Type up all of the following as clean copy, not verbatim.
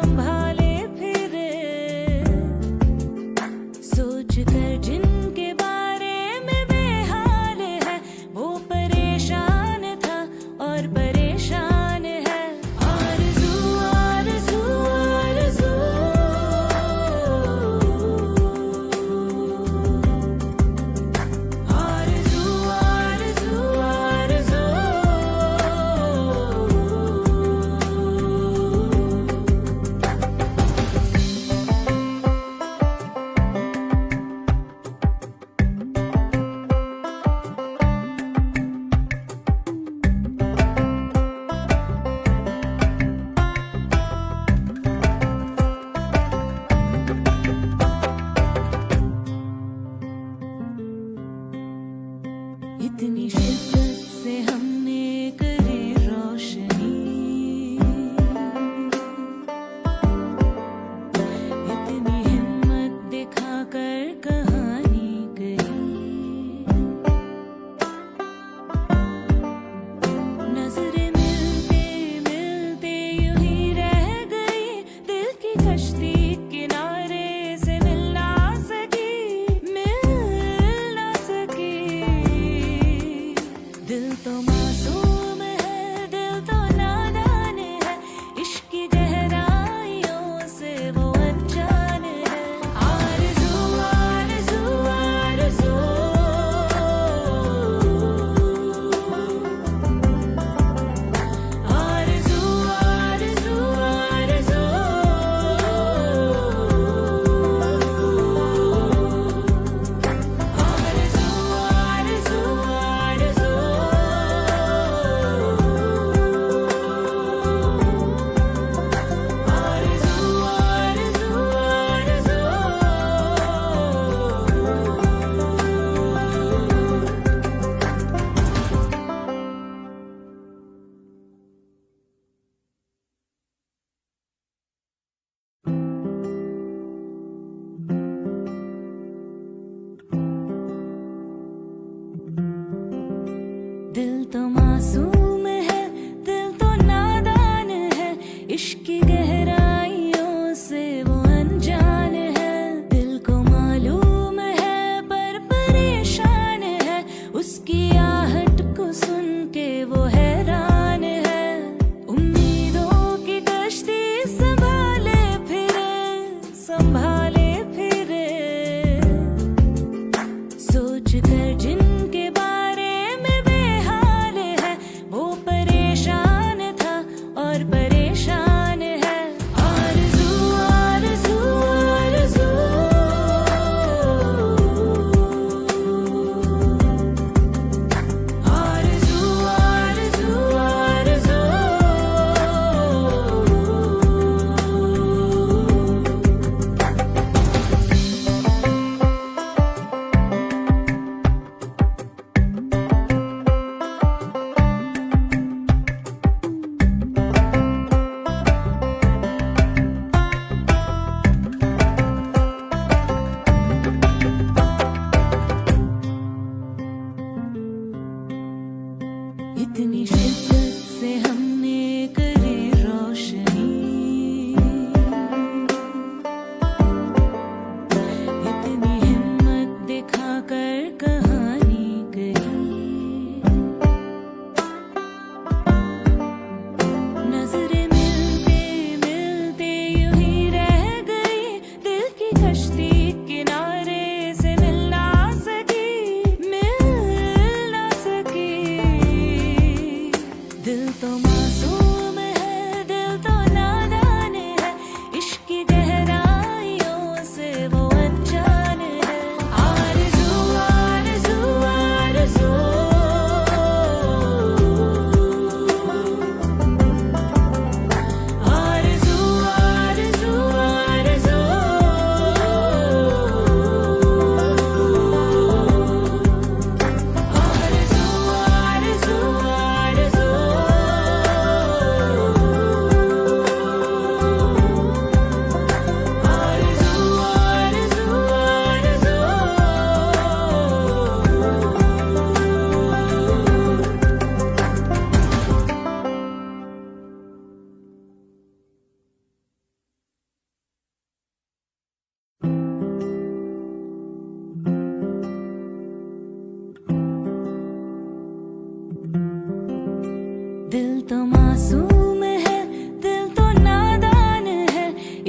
संभाले फिरे, सोच कर जिनके बारे में बेहाल है, वो परेशान था और परेशान है। आरज़ू आरज़ू आरज़ू, आरज़ू आरज़ू आरज़ू, इतनी शिद्दत से हमने करी रोशनी, इतनी हिम्मत दिखाकर कहानी कही, नजरें मिलते मिलते यूं ही रह गई, दिल की कश्ती किनारे से मिल ना सकी, मिल ना सकी। दिल तो मासूम है, दिल तो नादान है, इश्क की गहराइयों से वो अनजान है। आरज़ू आरज़ू आरज़ू, आरज़ू आरज़ू आरज़ू, आरज़ू आरज़ू आरज़ू, आरज़ू आरज़ू दिल तो मासूम है, दिल तो नादान है, इश्क की गहराइयों से वो अनजान है। दिल को मालूम है पर परेशान है, उसकी आहट को सुन के वो हैरान है। उम्मीदों की कश्ती संभाले फिरे, संभाले फिरे, सोच कर जिनके बारे में बेहाल है, वो परेशान था और परेशान है।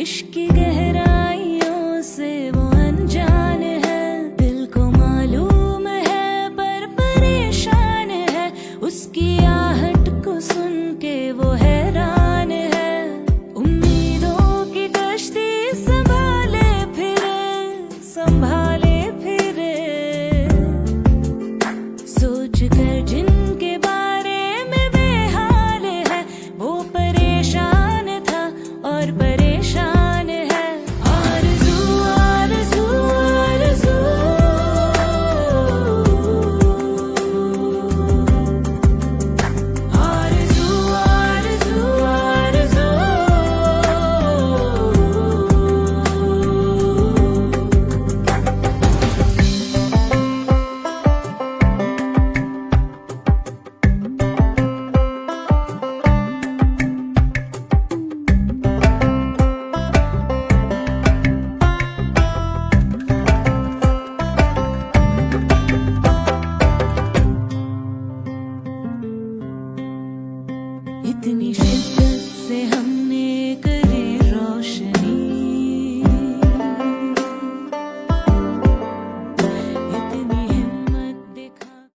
इश्क की